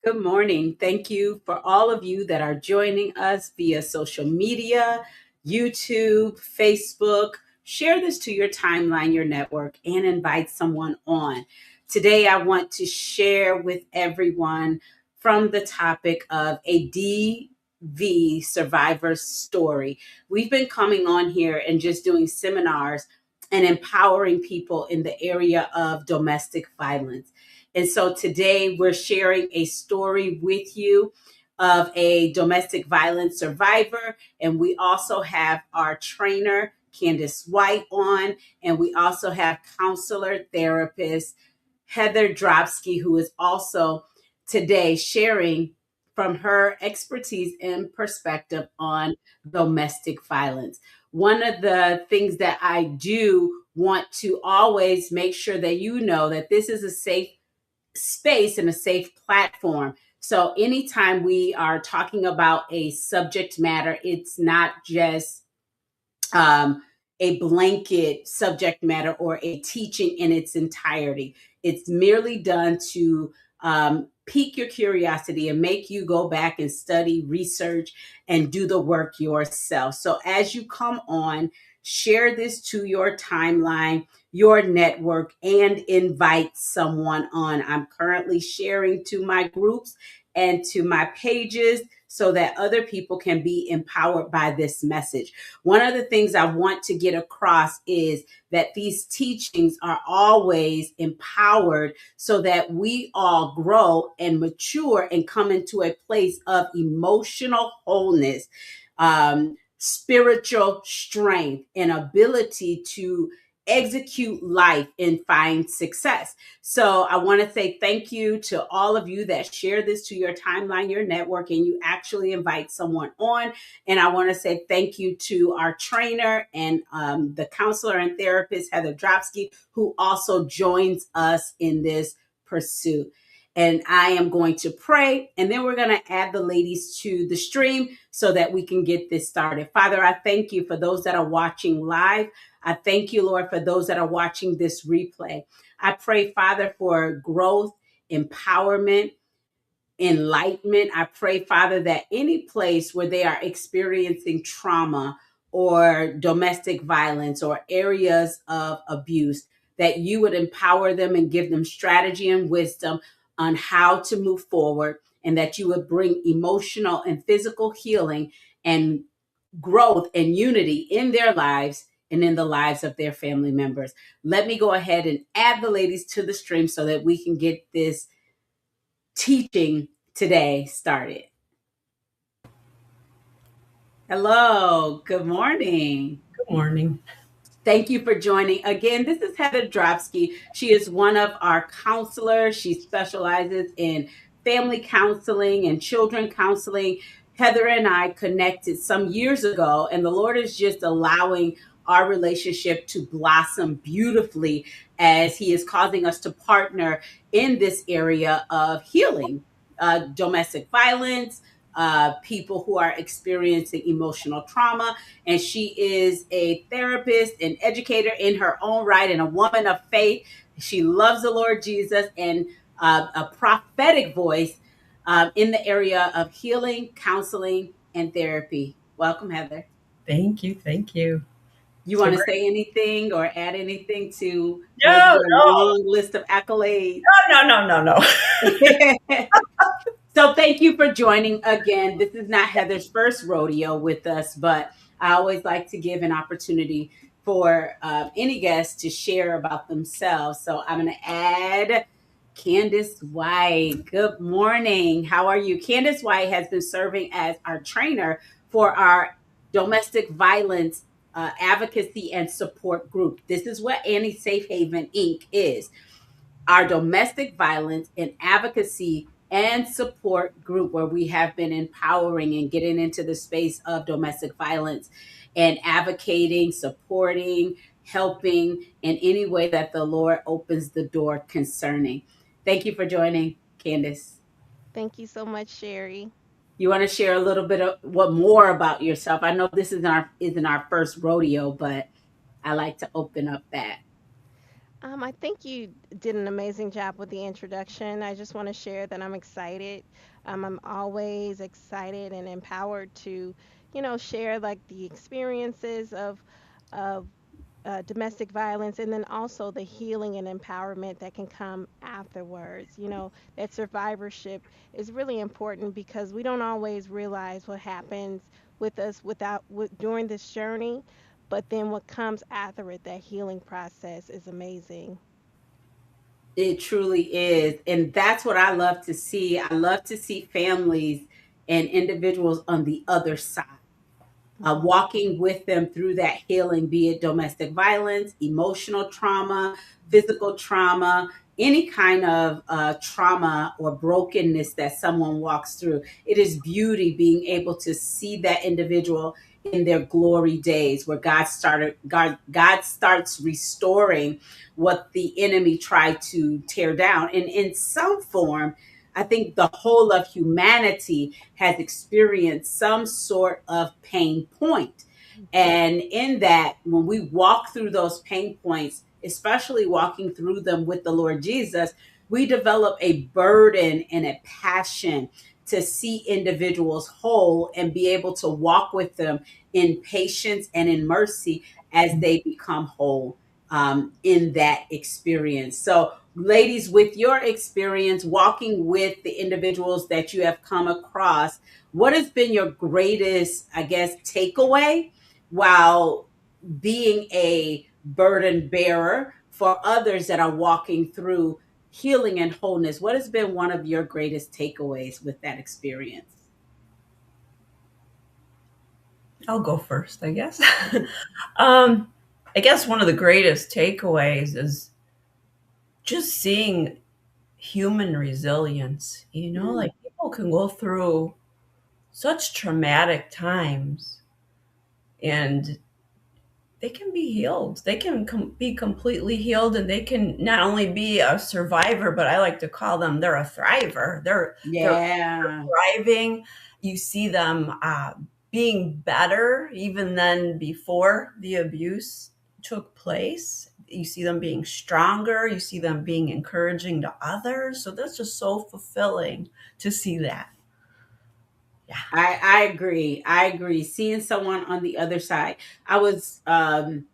Good morning. Thank you for all of you that are joining us via social media, YouTube, Facebook. Share this to your timeline, your network, and invite someone on. Today, I want to share with everyone from the topic of a DV survivor's story. We've been coming on here and just doing seminars and empowering people in the area of domestic violence. And so today we're sharing a story with you of a domestic violence survivor. And we also have our trainer, Candace White, on. And we also have counselor, therapist, Heather Dropsky, who is also today sharing from her expertise and perspective on domestic violence. One of the things that I do want to always make sure that you know that this is a safe space and a safe platform. So anytime we are talking about a subject matter, it's not just a blanket subject matter or a teaching in its entirety. It's merely done to pique your curiosity and make you go back and study, research, and do the work yourself. So as you come on, share this to your timeline, your network, and invite someone on. I'm currently sharing to my groups and to my pages so that other people can be empowered by this message. One of the things I want to get across is that these teachings are always empowered so that we all grow and mature and come into a place of emotional wholeness, spiritual strength, and ability to execute life and find success. So I want to say thank you to all of you that share this to your timeline, your network, and you actually invite someone on. And I want to say thank you to our trainer and the counselor and therapist, Heather Dropsky, who also joins us in this pursuit. And I am going to pray, and then we're going to add the ladies to the stream so that we can get this started. Father, I thank you for those that are watching live. I thank you, Lord, for those that are watching this replay. I pray, Father, for growth, empowerment, enlightenment. I pray, Father, that any place where they are experiencing trauma or domestic violence or areas of abuse, that you would empower them and give them strategy and wisdom on how to move forward, and that you would bring emotional and physical healing and growth and unity in their lives and in the lives of their family members. Let me go ahead and add the ladies to the stream so that we can get this teaching today started. Hello, good morning. Good morning. Thank you for joining. Again, this is Heather Dropsky. She is one of our counselors. She specializes in family counseling and children counseling. Heather and I connected some years ago, and the Lord is just allowing our relationship to blossom beautifully as He is causing us to partner in this area of healing, domestic violence, people who are experiencing emotional trauma. And she is a therapist and educator in her own right and a woman of faith. She loves the Lord Jesus and a prophetic voice in the area of healing, counseling, and therapy. Welcome, Heather. Thank you. Thank you. You So want to great. say anything or add anything to No, your long list of accolades? no. So thank you for joining again. This is not Heather's first rodeo with us, but I always like to give an opportunity for any guest to share about themselves. So I'm going to add Candace White. Good morning. How are you? Candace White has been serving as our trainer for our domestic violence advocacy and support group. This is what Annie Safe Haven Inc. is, our domestic violence and advocacy and support group, where we have been empowering and getting into the space of domestic violence and advocating, supporting, helping in any way that the Lord opens the door concerning. Thank you for joining, Candace. Thank you so much, Sherri. You want to share a little bit of what more about yourself? I know this isn't our first rodeo, but I like to open up that. I think you did an amazing job with the introduction. I just want to share that I'm excited. I'm always excited and empowered to, share like the experiences of domestic violence, and then also the healing and empowerment that can come afterwards. That survivorship is really important because we don't always realize what happens with us during this journey, but then what comes after it, that healing process is amazing. It truly is. And that's what I love to see. I love to see families and individuals on the other side, Hmm. walking with them through that healing, be it domestic violence, emotional trauma, physical trauma, any kind of trauma or brokenness that someone walks through. It is beauty being able to see that individual in their glory days where God starts restoring what the enemy tried to tear down. And in some form, I think the whole of humanity has experienced some sort of pain point. And in that, when we walk through those pain points, especially walking through them with the Lord Jesus, we develop a burden and a passion to see individuals whole and be able to walk with them in patience and in mercy as they become whole in that experience. So, ladies, with your experience walking with the individuals that you have come across, what has been your greatest, I guess, takeaway while being a burden bearer for others that are walking through healing and wholeness? What has been one of your greatest takeaways with that experience? I'll go first, I guess. um, I guess one of the greatest takeaways is just seeing human resilience. Mm. Like people can go through such traumatic times and they can be healed. They can be completely healed, and they can not only be a survivor, but I like to call them they're a thriver. They're Yeah. thriving. You see them being better even than before the abuse took place. You see them being stronger. You see them being encouraging to others. So that's just so fulfilling to see that. Yeah. I agree. I agree. Seeing someone on the other side. I was um,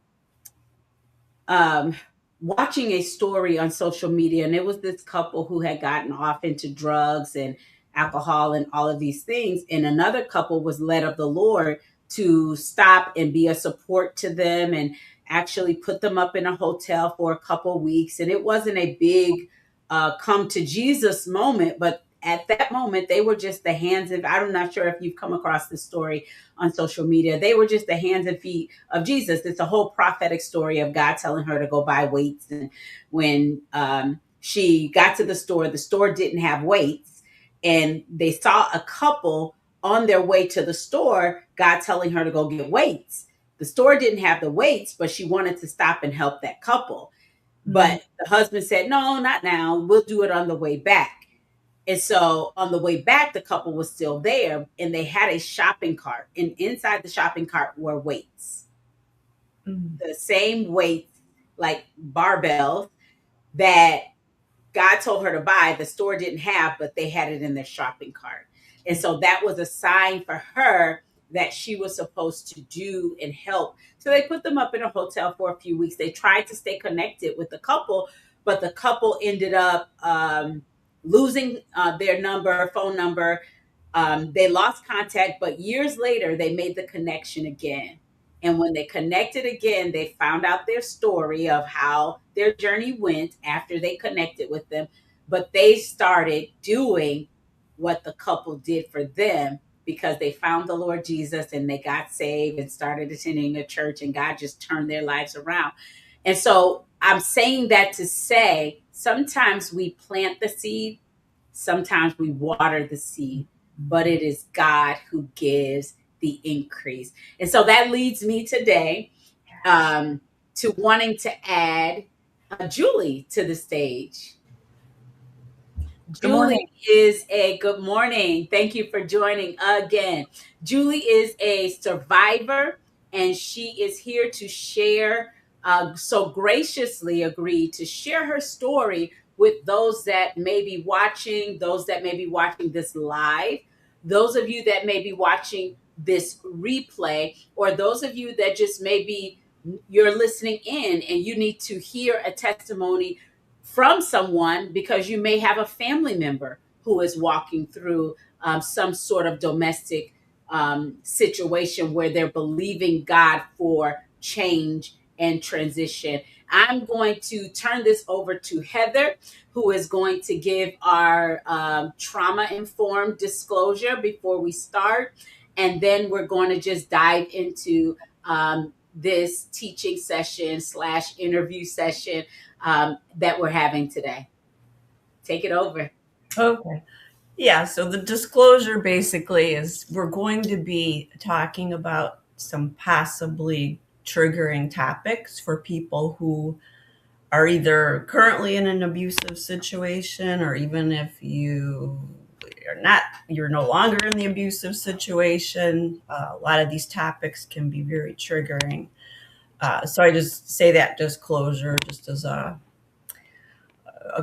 watching a story on social media, and it was this couple who had gotten off into drugs and alcohol and all of these things. And another couple was led of the Lord to stop and be a support to them and actually put them up in a hotel for a couple weeks. And it wasn't a big come to Jesus moment, but at that moment, they were just the hands of, I'm not sure if you've come across this story on social media. They were just the hands and feet of Jesus. It's a whole prophetic story of God telling her to go buy weights. And when she got to the store didn't have weights. And they saw a couple on their way to the store, God telling her to go get weights. The store didn't have the weights, but she wanted to stop and help that couple. Mm, But the husband said, no, not now. We'll do it on the way back. And so on the way back, the couple was still there and they had a shopping cart. And inside the shopping cart were weights, mm, the same weights, like barbells that God told her to buy. The store didn't have, but they had it in their shopping cart. And so that was a sign for her that she was supposed to do and help. So they put them up in a hotel for a few weeks. They tried to stay connected with the couple, but the couple ended up losing their phone number. They lost contact, but years later, they made the connection again. And when they connected again, they found out their story of how their journey went after they connected with them. But they started doing what the couple did for them because they found the Lord Jesus and they got saved and started attending a church, and God just turned their lives around. And so I'm saying that to say sometimes we plant the seed, sometimes we water the seed, but it is God who gives the increase. And so that leads me today um, to wanting to add Julie to the stage. good morning. Julie is a good morning. Thank you for joining again. Julie is a survivor and she is here to share. so graciously agreed to share her story with those that may be watching, those that may be watching this live, those of you that may be watching this replay, or those of you that just maybe you're listening in and you need to hear a testimony from someone because you may have a family member who is walking through some sort of domestic situation where they're believing God for change and transition. I'm going to turn this over to Heather, who is going to give our trauma informed disclosure before we start. And then we're going to just dive into this teaching session / interview session that we're having today. Take it over. Okay. Yeah, so the disclosure basically is we're going to be talking about some possibly triggering topics for people who are either currently in an abusive situation, or even if you're no longer in the abusive situation. A lot of these topics can be very triggering. So I just say that disclosure just as a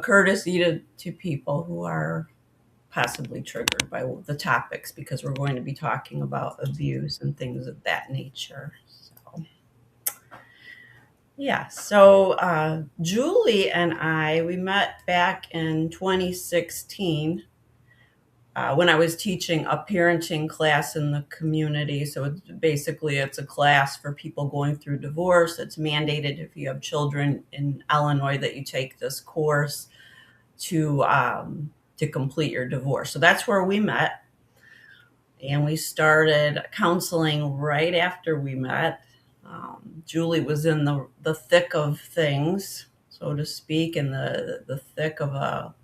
courtesy to people who are possibly triggered by the topics, because we're going to be talking about abuse and things of that nature. So, yeah. So Julie and we met back in 2016 when I was teaching a parenting class in the community. So it's a class for people going through divorce. It's mandated if you have children in Illinois that you take this course to complete your divorce. So that's where we met. And we started counseling right after we met. Julie was in the thick of things, so to speak, in the thick of a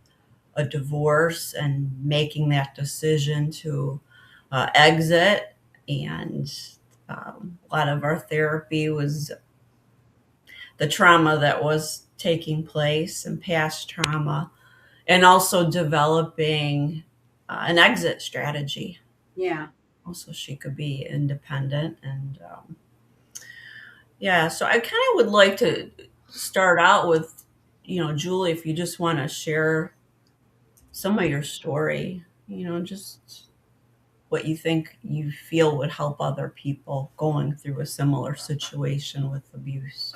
divorce and making that decision to exit. And a lot of our therapy was the trauma that was taking place and past trauma, and also developing an exit strategy. Yeah. Also, she could be independent. And yeah, so I kind of would like to start out with, Julie, if you just want to share some of your story, just what you think you feel would help other people going through a similar situation with abuse.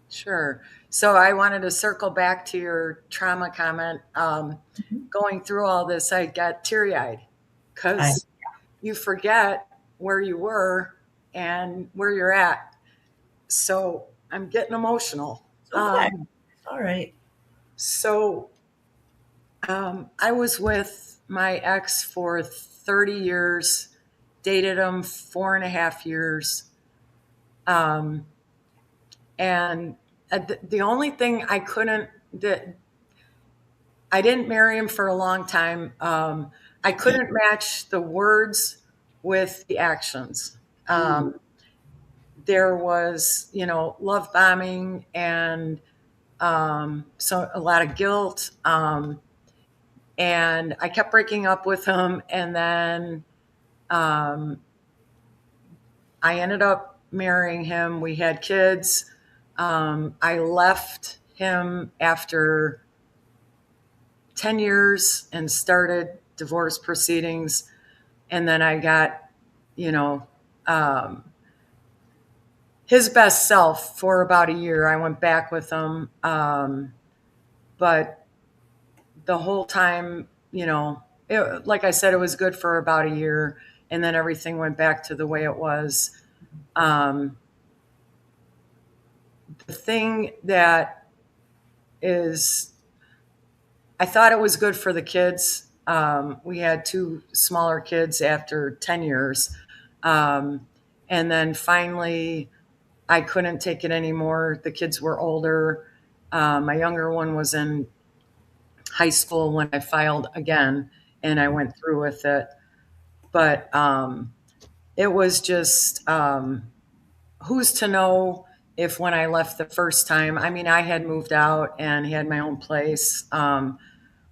Sure. So I wanted to circle back to your trauma comment. Going through all this, I got teary-eyed because you forget where you were and where you're at. So I'm getting emotional. Okay. All right. So I was with my ex for 30 years, dated him 4.5 years. And the only thing I didn't marry him for a long time. I couldn't match the words with the actions. There was, love bombing and so a lot of guilt. And I kept breaking up with him. And then I ended up marrying him. We had kids. I left him after 10 years and started divorce proceedings. And then I got, his best self for about a year. I went back with him. But the whole time, like I said, it was good for about a year. And then everything went back to the way it was. The thing that I thought it was good for the kids. We had 2 smaller kids after 10 years. And then finally, I couldn't take it anymore. The kids were older. My younger one was in high school when I filed again, and I went through with it. But it was just, who's to know if when I left the first time, I mean, I had moved out and had my own place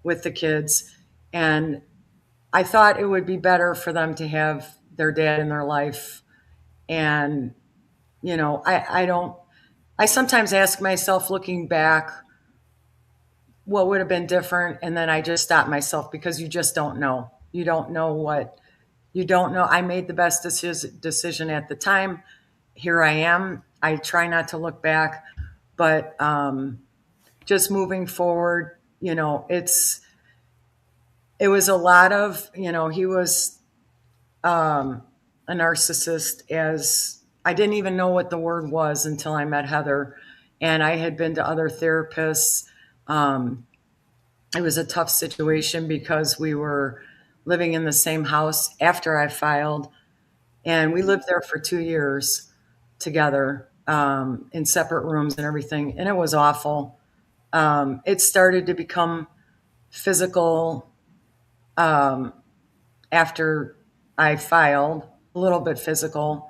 with the kids. And I thought it would be better for them to have their dad in their life. And, I don't, I sometimes ask myself, looking back, what would have been different? And then I just stop myself because you just don't know. You don't know what you don't know. I made the best decision at the time. Here I am. I try not to look back, but just moving forward, it was a lot of, he was a narcissist. As I didn't even know what the word was until I met Heather, and I had been to other therapists. Um, it was a tough situation because we were living in the same house after I filed, and we lived there for 2 years together, in separate rooms and everything, and it was awful. It started to become physical, um, after I filed, a little bit physical,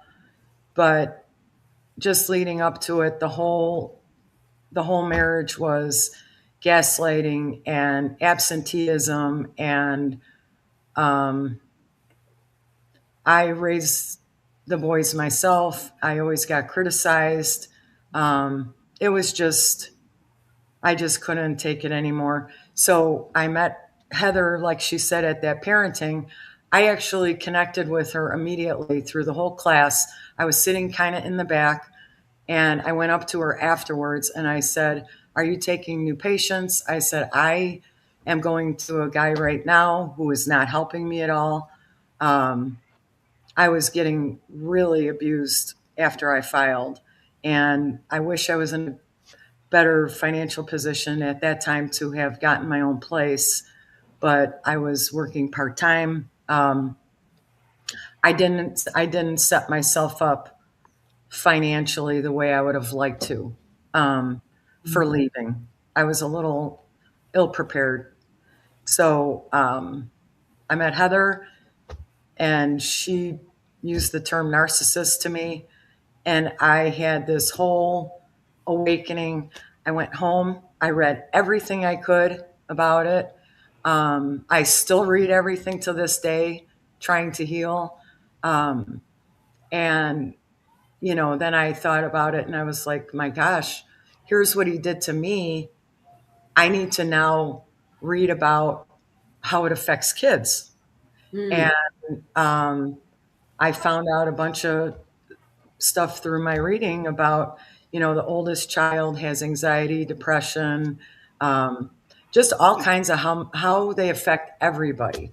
but just leading up to it, the whole marriage was gaslighting and absenteeism, and um, I raised the boys myself. I always got criticized. It was just, I just couldn't take it anymore. So I met Heather, like she said, at that parenting. I actually connected with her immediately through the whole class. I was sitting kind of in the back, and I went up to her afterwards and I said, "Are you taking new patients?" I said, "I am going to a guy right now who is not helping me at all." Um, I was getting really abused after I filed, and I wish I was in a better financial position at that time to have gotten my own place, but I was working part time. I didn't set myself up financially the way I would have liked to, for leaving. I was a little ill prepared. So I met Heather, and she used the term narcissist to me. And I had this whole awakening. I went home, I read everything I could about it. I still read everything to this day, trying to heal. Um, and then I thought about it and I was like, my gosh, here's what he did to me. I need to now read about how it affects kids. And Mm, um, I found out a bunch of stuff through my reading about, the oldest child has anxiety, depression, um, just all kinds of how they affect everybody.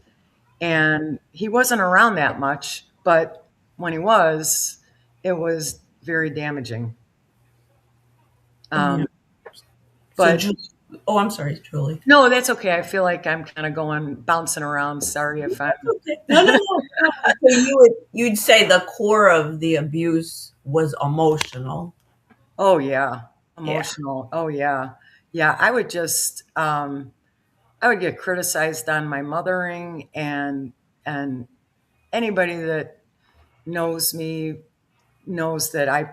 And he wasn't around that much, but when he was, it was very damaging. Yeah. Um, So, but oh, I'm sorry, Julie. no, that's okay. I feel like I'm kind of going bouncing around. Sorry if I'm. Okay. No, no, no. No. So you'd say the core of the abuse was emotional. Oh yeah, Yeah. emotional. Oh yeah, yeah. I would get criticized on my mothering, and anybody that knows me knows that I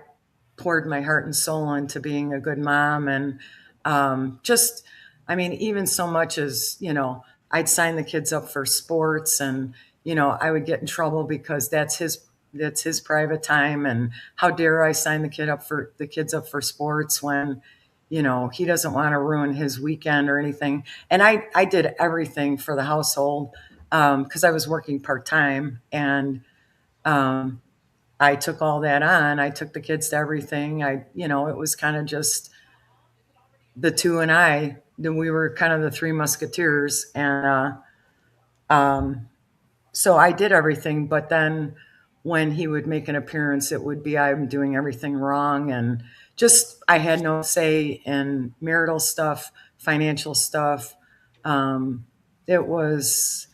poured my heart and soul into being a good mom. And just, I mean, even so much as, I'd sign the kids up for sports, and, I would get in trouble because that's his private time. And how dare I sign the kids up for sports when, he doesn't want to ruin his weekend or anything. And I did everything for the household, because I was working part time. And um, I took all that on. I took the kids to everything. It was kind of just the two and I. Then we were kind of the three musketeers, and so I did everything. But then when he would make an appearance, it would be I'm doing everything wrong, and just I had no say in marital stuff, financial stuff. It was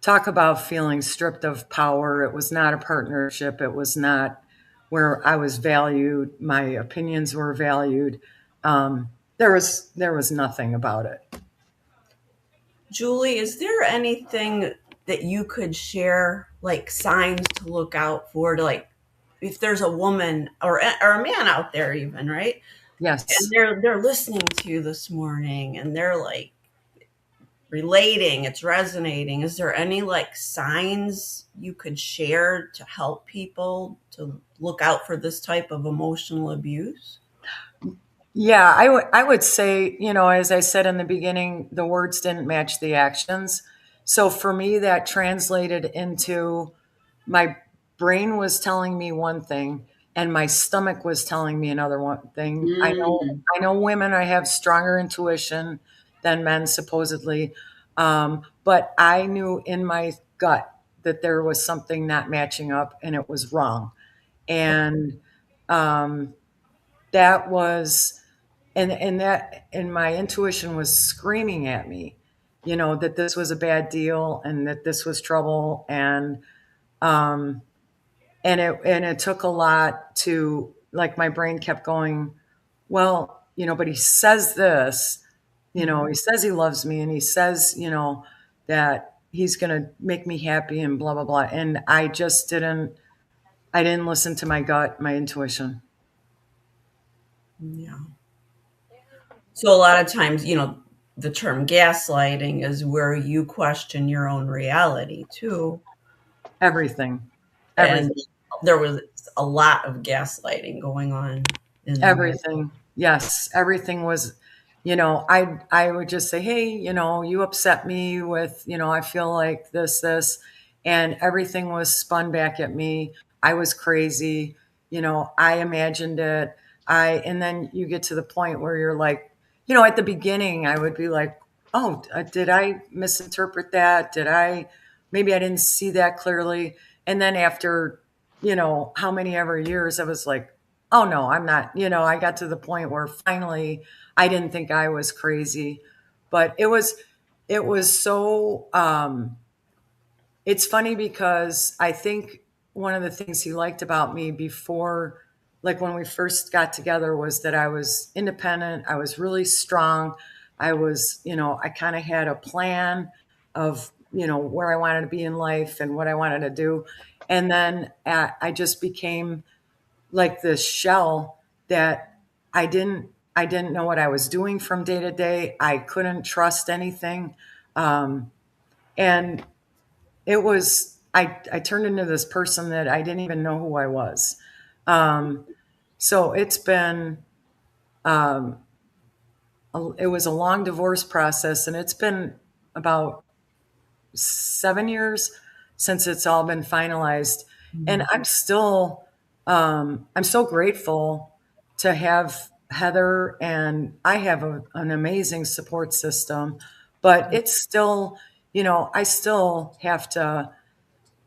talk about feeling stripped of power. It was not a partnership. It was not where I was valued. My opinions were valued. There was nothing about it. Julie, is there anything that you could share, like signs to look out for, to like if there's a woman or a man out there even, right? And Yes. they're listening to you this morning and they're like relating, it's resonating. Is there any like signs you could share to help people to look out for this type of emotional abuse? Yeah, I would say, as I said in the beginning, the words didn't match the actions. So for me, that translated into my brain was telling me one thing and my stomach was telling me another one thing. Mm. I know women I have stronger intuition than men supposedly. But I knew in my gut that there was something not matching up and it was wrong. And um, that was and my intuition was screaming at me, that this was a bad deal and that this was trouble. Um and it took a lot to, like, my brain kept going, well, but he says this, he says he loves me and he says, that he's going to make me happy and blah blah blah, and I didn't listen to my gut, my intuition. Yeah. So a lot of times, the term gaslighting is where you question your own reality too. Everything. And Everything. there was a lot of gaslighting going on in there. Everything. Yes, everything was, I would just say, "Hey, you upset me with, I feel like this," and everything was spun back at me. I was crazy, I imagined it. And then you get to the point where you're like, at the beginning, I would be like, "Oh, did I misinterpret that? Maybe I didn't see that clearly." And then after, how many ever years, I was like, oh no, I'm not. I got to the point where finally I didn't think I was crazy, but it was so it's funny because I think one of the things he liked about me before, like when we first got together, was that I was independent, I was really strong. I kind of had a plan of, where I wanted to be in life and what I wanted to do. And then I just became like this shell that I didn't know what I was doing from day to day. I couldn't trust anything. And I turned into this person that I didn't even know who I was. Um, so um, it was a long divorce process, and it's been about 7 years since it's all been finalized. And I'm so grateful to have Heather, and I have an amazing support system, but it's still, I still have to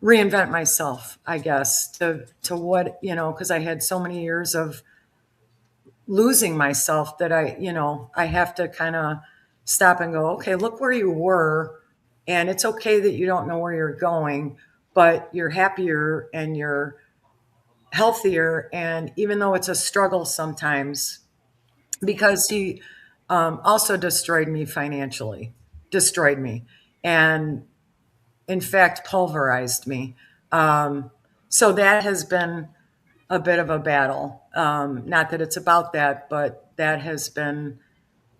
reinvent myself, I guess, to what, because I had so many years of losing myself that I have to kind of stop and go, okay, look where you were. And it's okay that you don't know where you're going, but you're happier and you're healthier. And even though it's a struggle sometimes, because he also destroyed me financially, destroyed me, and in fact, pulverized me. So that has been a bit of a battle. Not that it's about that, but that has been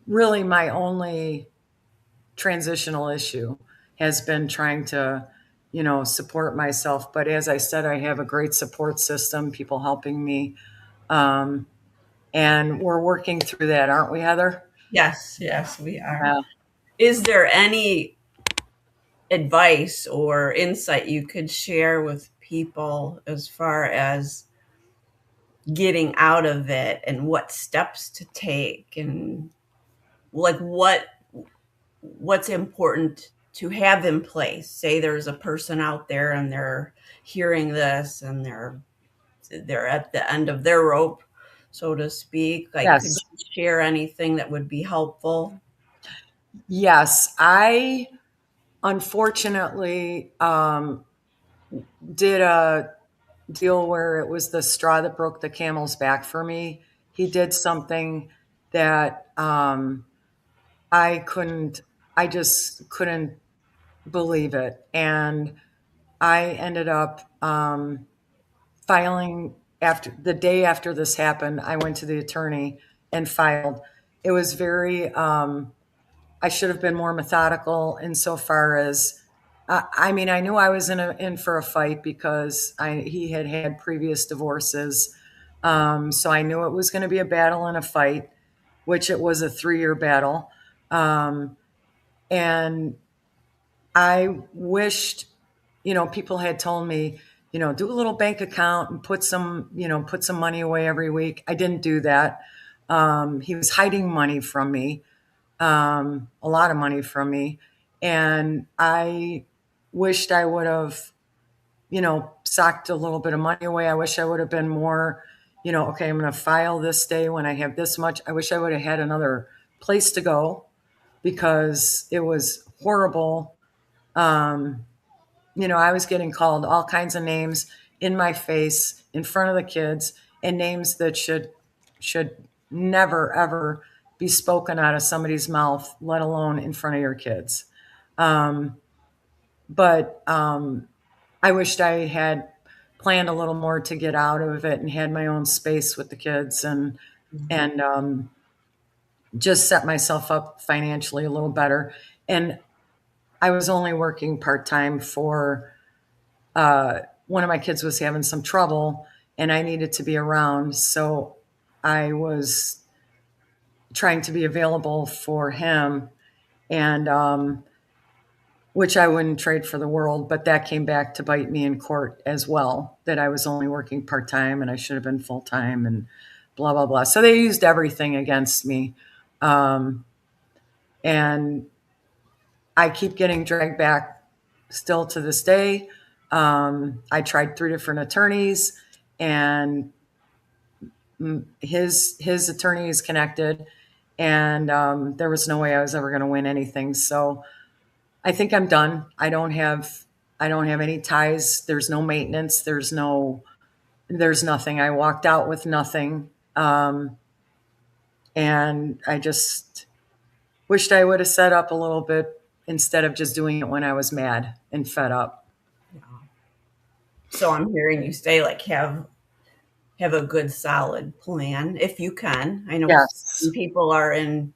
really my only transitional issue, has been trying to, support myself. But as I said, I have a great support system, people helping me. Um, and we're working through that, aren't we, Heather? Yes, yes, we are. Yeah. Is there any advice or insight you could share with people as far as getting out of it and what steps to take, and like what's important to have in place? Say there's a person out there and they're hearing this and they're at the end of their rope, so to speak. Like, could Yes. you share anything that would be helpful? Yes. I unfortunately did a deal where it was the straw that broke the camel's back for me. He did something that I couldn't, I just couldn't believe it. And I ended up filing after the day after this happened. I went to the attorney and filed. It was very, I should have been more methodical insofar as, I mean, I knew I was in for a fight because he had had previous divorces. So I knew it was going to be a battle and a fight. which it was a 3-year battle. And I wished, people had told me, do a little bank account and put some money away every week. I didn't do that. He was hiding money from me, a lot of money from me. And I wished I would have, socked a little bit of money away. I wish I would have been more, okay, I'm going to file this day when I have this much. I wish I would have had another place to go because it was horrible. I was getting called all kinds of names in my face in front of the kids, and names that should never ever be spoken out of somebody's mouth, let alone in front of your kids. But I wished I had planned a little more to get out of it and had my own space with the kids and just set myself up financially a little better. And I was only working part-time for one of my kids was having some trouble and I needed to be around. So I was trying to be available for him, and which I wouldn't trade for the world, but that came back to bite me in court as well, that I was only working part-time and I should have been full-time and blah, blah, blah. So they used everything against me. And I keep getting dragged back still to this day. I tried 3 different attorneys, and his attorney is connected, and there was no way I was ever going to win anything. So I think I'm done. I don't have any ties. There's no maintenance. There's nothing. I walked out with nothing. And I just wished I would have set up a little bit instead of just doing it when I was mad and fed up. So I'm hearing you say like have a good solid plan if you can. I know some Yes. people are in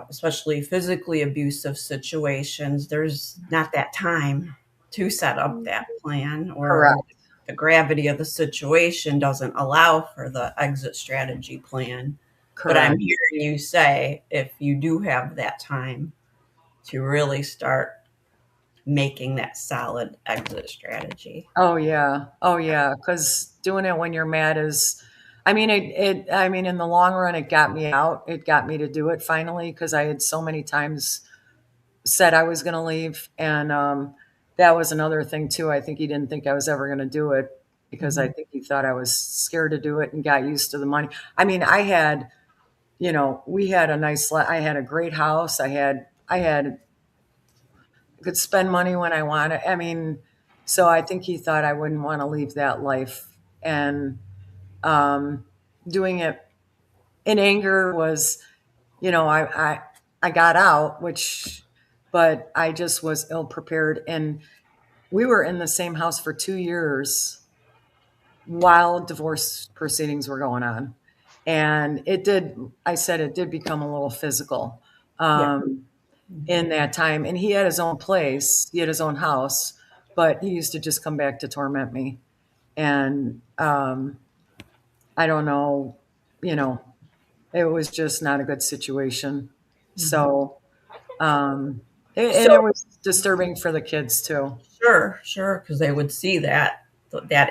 especially physically abusive situations. There's not that time to set up that plan, or Correct. the gravity of the situation doesn't allow for the exit strategy plan. But I'm Correct. hearing you say if you do have that time to really start making that solid exit strategy. Oh yeah. Oh yeah. Because doing it when you're mad is, I mean, in the long run, it got me out. It got me to do it finally because I had so many times said I was going to leave, and that was another thing too. I think he didn't think I was ever going to do it because I think he thought I was scared to do it and got used to the money. I mean, I had, we had I had a great house. Could spend money when I wanted. I mean, so I think he thought I wouldn't want to leave that life. And doing it in anger was, I got out, but I just was ill prepared. And we were in the same house for 2 years while divorce proceedings were going on. And it did become a little physical. Yeah. In that time. And he had his own place, he had his own house, but he used to just come back to torment me. And I don't know, it was just not a good situation. So, and So it was disturbing for the kids too. sure, because they would see that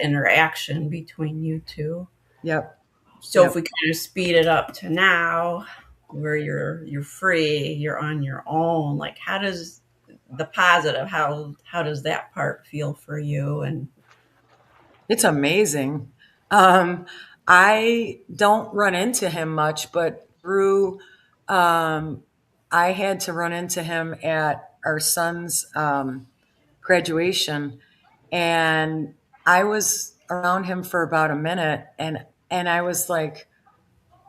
interaction between you two. Yep. So Yep. if we kind of speed it up to now, where you're free, you're on your own. Like, how does the positive? How does that part feel for you? And It's amazing. Um, I don't run into him much, but um, I had to run into him at our son's graduation, and I was around him for about a minute, and I was like,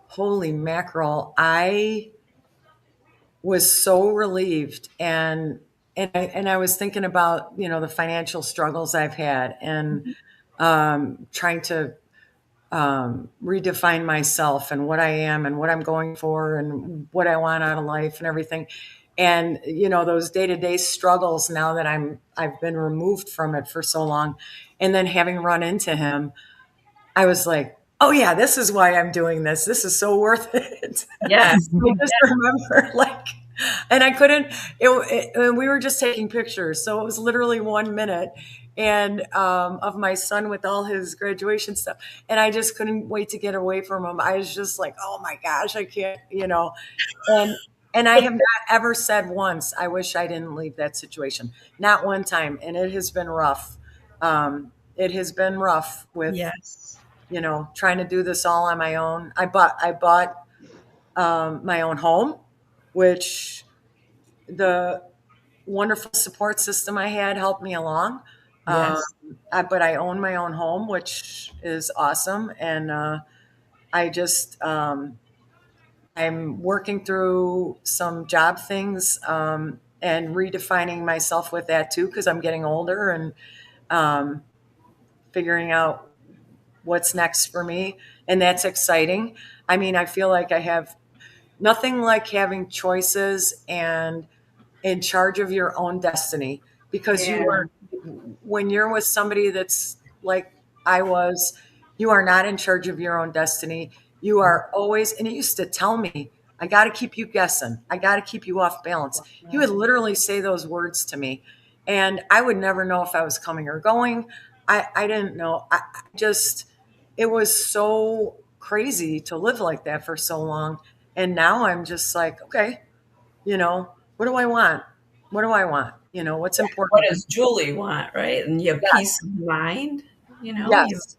"Holy mackerel!" I was so relieved, and I was thinking about the financial struggles I've had, and trying to redefine myself and what I am and what I'm going for and what I want out of life and everything. And those day-to-day struggles, now that I've been removed from it for so long, and then having run into him, I was like, oh yeah, this is why I'm doing this. This is so worth it. Yes. I just remember like, and I couldn't, and we were just taking pictures. So it was literally 1 minute and of my son with all his graduation stuff. And I just couldn't wait to get away from him. I was just like, oh my gosh, I can't, and, and I have not ever said once, I wish I didn't leave that situation. Not one time. And it has been rough. It has been rough with, Yes. trying to do this all on my own. I bought my own home, which the wonderful support system I had helped me along. Um, Yes. but I own my own home, which is awesome. And I just, I'm working through some job things and redefining myself with that too, because I'm getting older and um, figuring out what's next for me. And that's exciting. I mean, I feel like I have nothing like having choices and in charge of your own destiny because you Yeah. are, when you're with somebody that's like I was, you are not in charge of your own destiny. You are always, and he used to tell me, I got to keep you guessing. I got to keep you off balance. He would literally say those words to me, and I would never know if I was coming or going. I didn't know. I just, it was so crazy to live like that for so long. And now I'm just like, okay, what do I want? What do I want? What's What important? does Julie want, right? And you have peace Yes. of mind, you have Yes.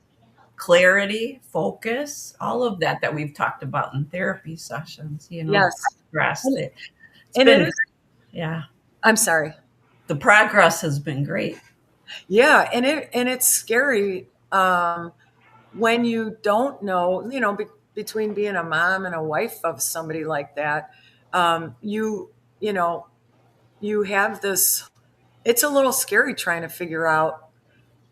clarity, focus, all of that we've talked about in therapy sessions, Yes. progress. And, It's and it been, is, yeah, I'm sorry. the progress has been great. Yeah. And it's scary when you don't know, between being a mom and a wife of somebody like that, you know, you have this, it's a little scary trying to figure out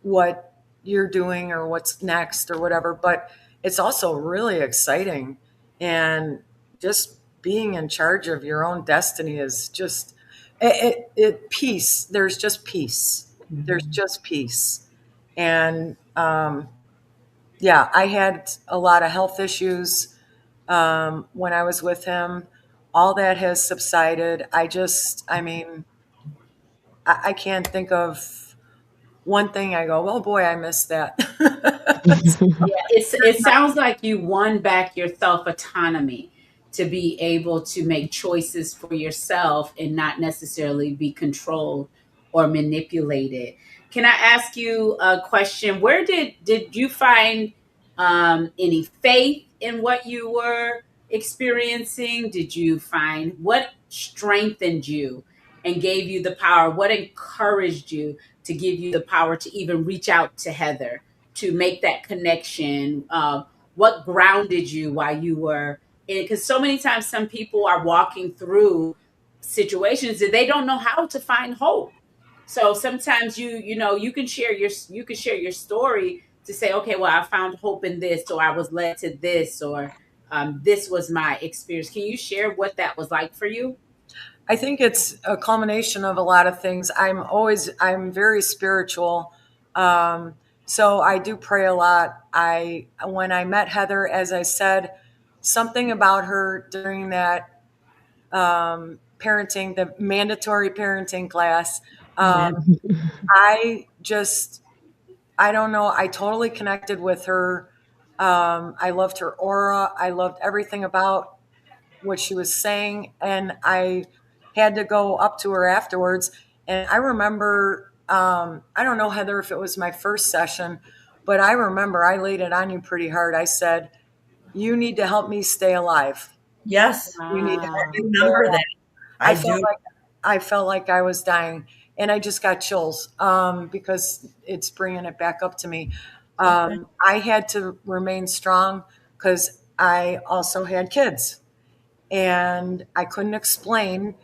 what you're doing or what's next or whatever, but it's also really exciting. And just being in charge of your own destiny is just peace. There's just peace. There's Mhm. just peace. And yeah, I had a lot of health issues when I was with him. All that has subsided. I mean, I can't think of one thing I go, oh boy, I missed that. Yeah, it sounds like you won back your self autonomy to be able to make choices for yourself and not necessarily be controlled or manipulated. Can I ask you a question? Where did you find any faith in what you were experiencing? Did you find what strengthened you and gave you the power? What encouraged you to give you the power to even reach out to Heather? To make that connection? What grounded you while you were in? Because so many times, some people are walking through situations that they don't know how to find hope. So sometimes you can share your story to say, okay, well, I found hope in this, or I was led to this, or this was my experience. Can you share what that was like for you? I think it's a culmination of a lot of things. I'm very spiritual. Um, so I do pray a lot. When I met Heather, as I said, something about her during that parenting, the mandatory parenting class, Yeah. I just, I don't know. I totally connected with her. I loved her aura. I loved everything about what she was saying. And I had to go up to her afterwards. And I remember, I don't know, Heather, if it was my first session, but I remember I laid it on you pretty hard. I said, you need to help me stay alive. Yes. You need to I help Wow. me stay remember alive. that. I I felt do. like I was dying, and I just got chills because it's bringing it back up to me. Okay. I had to remain strong because I also had kids, and I couldn't explain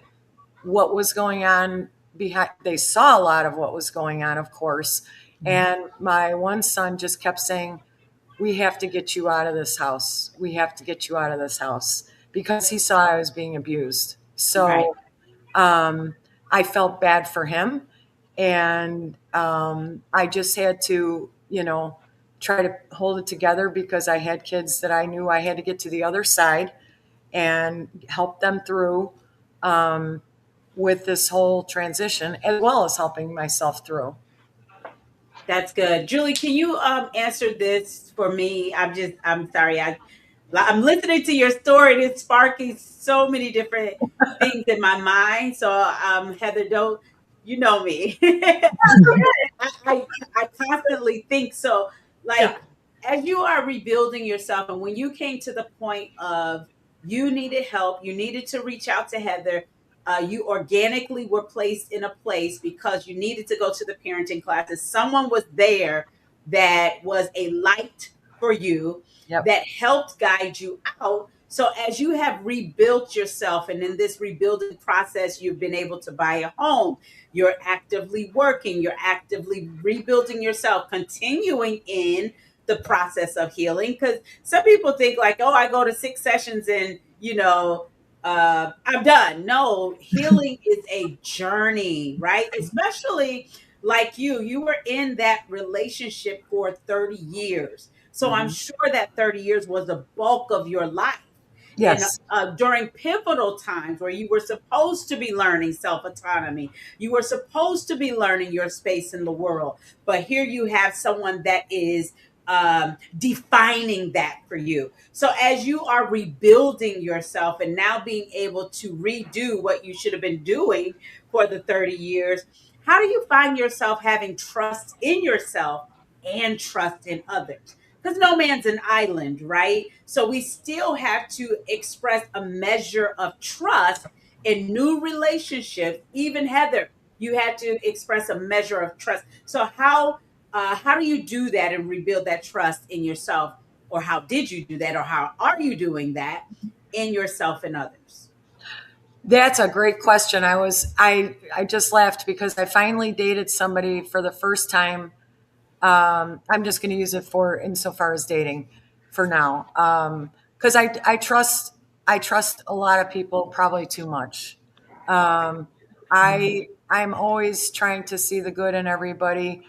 what was going on behind. They saw a lot of what was going on, of course, and my one son just kept saying, we have to get you out of this house. We have to get you out of this house because he saw I was being abused. Right. So I felt bad for him. And I just had to, try to hold it together because I had kids that I knew I had to get to the other side and help them through with this whole transition, as well as helping myself through. That's good. Julie, can you answer this for me? I'm sorry. I'm listening to your story and it's sparking so many different things in my mind. So, Heather, don't, you know me. I constantly think so. Yeah. Like, as you are rebuilding yourself, and when you came to the point of you needed help, you needed to reach out to Heather, you organically were placed in a place because you needed to go to the parenting classes. Someone was there that was a light for you, Yep. that helped guide you out. So as you have rebuilt yourself, and in this rebuilding process, you've been able to buy a home, you're actively working, you're actively rebuilding yourself, continuing in the process of healing. Because some people think like, oh, I go to 6 sessions and I'm done. No, healing is a journey, right? Especially like you were in that relationship for 30 years. So I'm Mhm. sure that 30 years was the bulk of your life. And Yes. during pivotal times where you were supposed to be learning self autonomy, you were supposed to be learning your space in the world. But here you have someone that is defining that for you. So as you are rebuilding yourself and now being able to redo what you should have been doing for the 30 years, how do you find yourself having trust in yourself and trust in others? Because no man's an island, right? So we still have to express a measure of trust in new relationships. Even Heather, you had to express a measure of trust. So how do you do that and rebuild that trust in yourself, or how did you do that, or how are you doing that in yourself and others? That's a great question. I just laughed because I finally dated somebody for the first time. I'm just going to use it for insofar as dating for now. Because I trust a lot of people probably too much. Um, I'm always trying to see the good in everybody.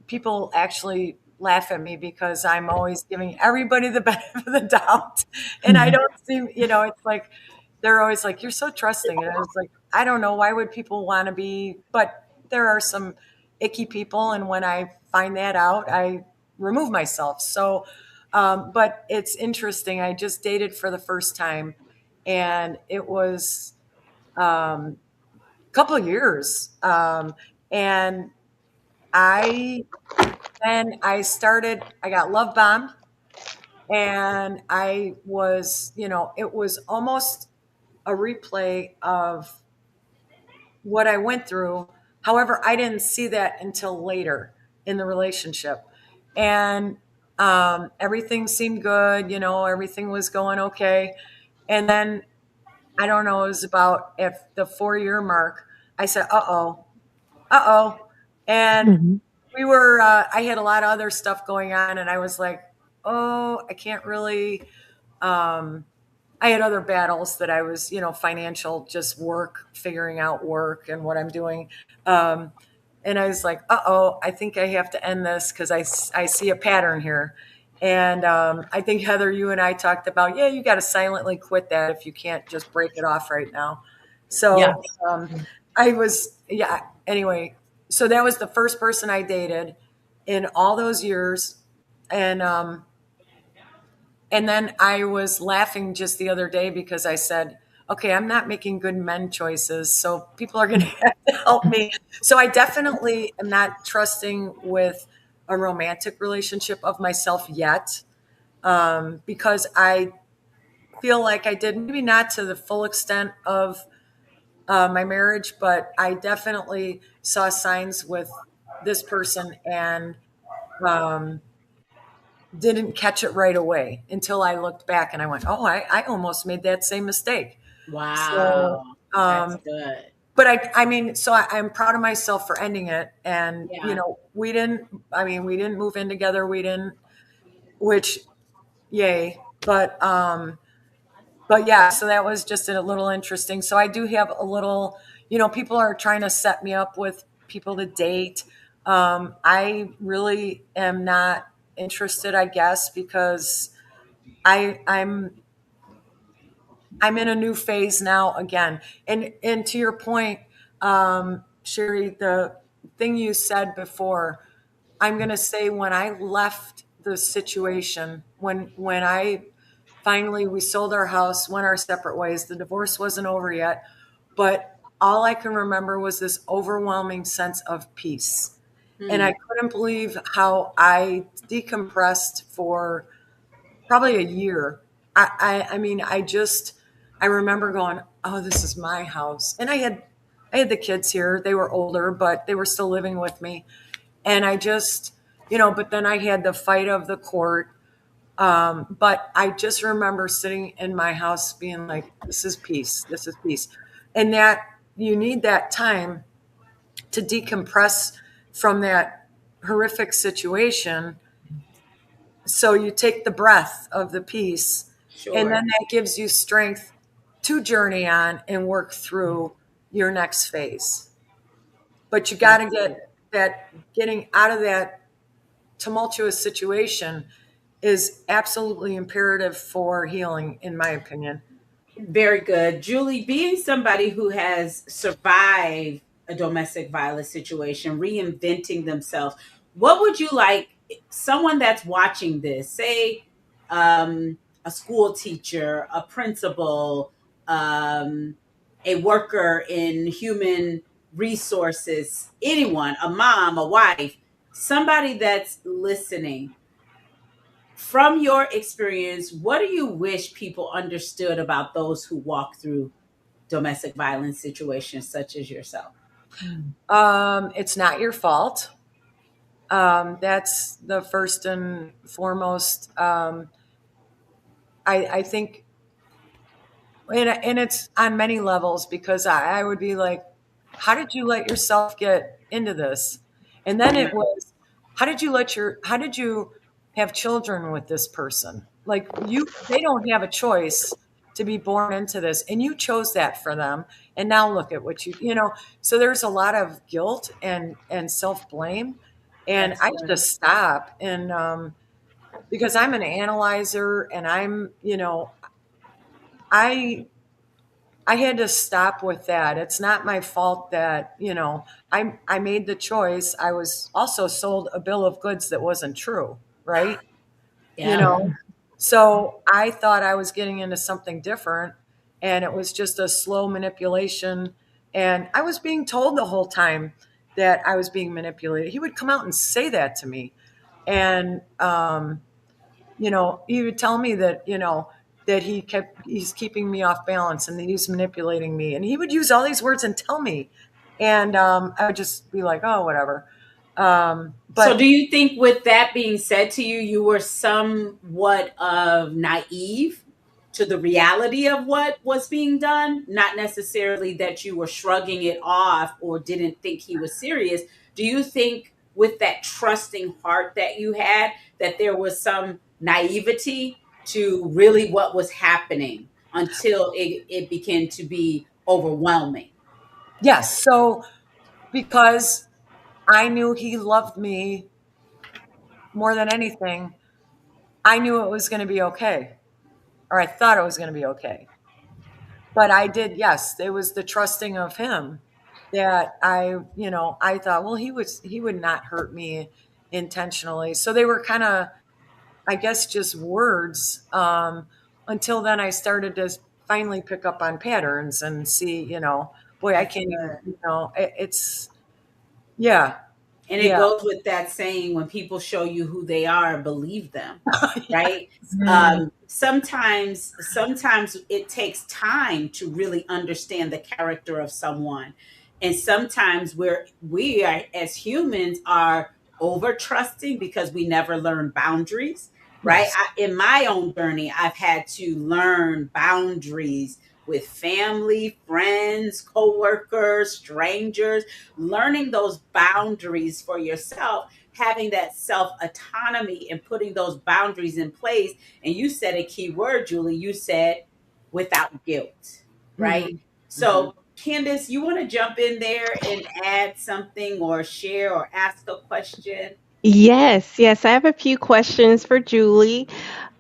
People actually laugh at me because I'm always giving everybody the benefit of the doubt, and I don't seem, it's like they're always like, "You're so trusting," and I was like, I don't know, why would people want to be? But there are some icky people, and when I find that out, I remove myself. So, but it's interesting. I just dated for the first time, and it was a couple of years, and I I started. I got love bombed, and I was, it was almost a replay of what I went through. However, I didn't see that until later in the relationship. And everything seemed good, everything was going okay. And then I don't know, it was about at the 4 year mark, I said, uh oh. And I had a lot of other stuff going on, and I was like, oh, I can't really. Um, I had other battles that I was, financial, just work, figuring out work and what I'm doing. Um, and I was like, oh, I think I have to end this because I see a pattern here. And I think, Heather, you and I talked about, yeah, you got to silently quit that if you can't just break it off right now. Yeah. So yeah, anyway, so that was the first person I dated in all those years. And, and then I was laughing just the other day because I said, okay, I'm not making good men choices. So people are going to have to help me. So I definitely am not trusting with a romantic relationship of myself yet, because I feel like I did, maybe not to the full extent of my marriage, but I definitely saw signs with this person, and um, didn't catch it right away until I looked back and I went, oh, I almost made that same mistake. So, Wow, that's um, good. but I mean, so I'm proud of myself for ending it. And, Yeah. we didn't move in together. We didn't, which, yay. But yeah, so that was just a little interesting. So I do have a little, people are trying to set me up with people to date. I really am not. interested, I guess, because I I'm I'm in a new phase now again. And to your point, Sherry, the thing you said before, I'm going to say when I left the situation, when I finally we sold our house, went our separate ways. The divorce wasn't over yet, but all I can remember was this overwhelming sense of peace. And Hmm. I couldn't believe how I decompressed for probably a year. I mean, I remember going, oh, this is my house. And I had the kids here. They were older, but they were still living with me. And I just, but then I had the fight of the court. But I just remember sitting in my house being like, this is peace. This is peace. And that you need that time to decompress from that horrific situation. So you take the breath of the peace, and Sure. then that gives you strength to journey on and work through your next phase. But you got That's to get good. that getting out of that tumultuous situation is absolutely imperative for healing, in my opinion. Very good. Julie, being somebody who has survived a domestic violence situation, reinventing themselves, what would you like someone that's watching this, say a school teacher, a principal, a worker in human resources, anyone, a mom, a wife, somebody that's listening, from your experience, what do you wish people understood about those who walk through domestic violence situations such as yourself? It's not your fault. That's the first and foremost. I think, and it's on many levels because I would be like, how did you let yourself get into this? And then it was, how did you have children with this person? Like they don't have a choice to be born into this, and you chose that for them. And now look at what so there's a lot of guilt and self blame. And I had to Excellent. stop and, because I'm an analyzer and I I had to stop with that. It's not my fault that, I made the choice. I was also sold a bill of goods that wasn't true, right? You Yeah. know. So I thought I was getting into something different, and it was just a slow manipulation, and I was being told the whole time that I was being manipulated. He would come out and say that to me. And he would tell me that, that he's keeping me off balance and that he's manipulating me. And he would use all these words and tell me. And I would just be like, oh, whatever. So, do But you think, with that being said to you, you were somewhat of naive to the reality of what was being done? Not necessarily that you were shrugging it off or didn't think he was serious. Do you think, with that trusting heart that you had, that there was some naivety to really what was happening until it began to be overwhelming? yes, so because I knew he loved me more than anything, I knew it was going to be okay, or I thought it was going to be okay. But I did, yes, it was the trusting of him that I thought, well, he would not hurt me intentionally. So they were kind of, I guess, just words. Until then, I started to finally pick up on patterns and see, boy, I That's can't even, good. it's, yeah, And it yeah. goes with that saying, when people show you who they are, believe them, right? Mm. Sometimes it takes time to really understand the character of someone. And sometimes we are, as humans, are over trusting because we never learn boundaries, right? Yes. In my own journey, I've had to learn boundaries with family, friends, coworkers, strangers, learning those boundaries for yourself, having that self autonomy and putting those boundaries in place. And you said a key word, Julie. You said without guilt, right? Hmm. Hmm. So, Candace, you want to jump in there and add something or share or ask a question? Yes, yes. I have a few questions for Julie.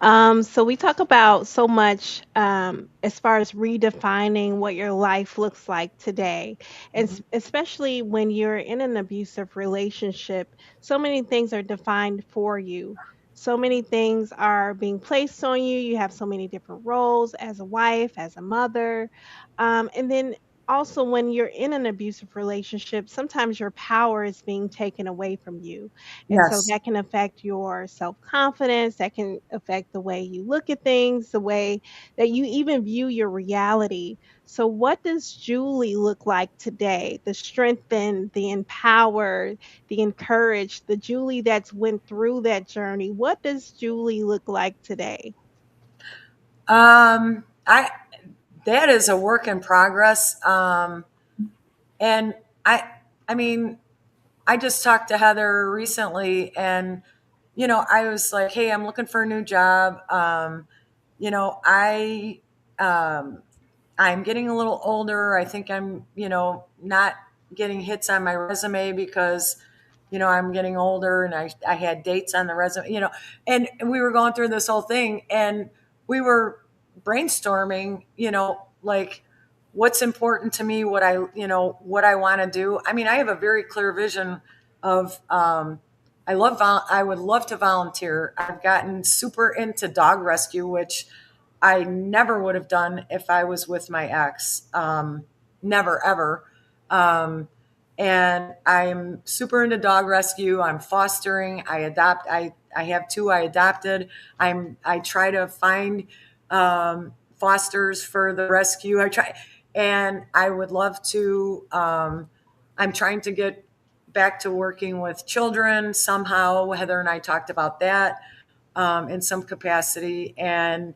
So we talk about so much as far as redefining what your life looks like today, and Mhm. especially when you're in an abusive relationship, so many things are defined for you. So many things are being placed on you. You have so many different roles as a wife, as a mother, and then also when you're in an abusive relationship, sometimes your power is being taken away from you, and so Yes. that can affect your self confidence, that can affect the way you look at things, the way that you even view your reality. So, what does Julie look like today? The strengthened, the empowered, the encouraged, the Julie that's went through that journey. What does Julie look like today? I that is a work in progress. And I I mean, I just talked to Heather recently, and I was like, "Hey, I'm looking for a new job." You know, I um, I'm getting a little older. I think I'm, not getting hits on my resume because, I'm getting older, and I had dates on the resume, and we were going through this whole thing, and we were brainstorming, like what's important to me, what I want to do. I mean, I have a very clear vision of, I would love to volunteer. I've gotten super into dog rescue, which I never would have done if I was with my ex. Never, ever. Um, and I'm super into dog rescue. I'm fostering. I have two I adopted. I try to find fosters for the rescue. And I would love to. I'm trying to get back to working with children somehow. Heather and I talked about that in some capacity. And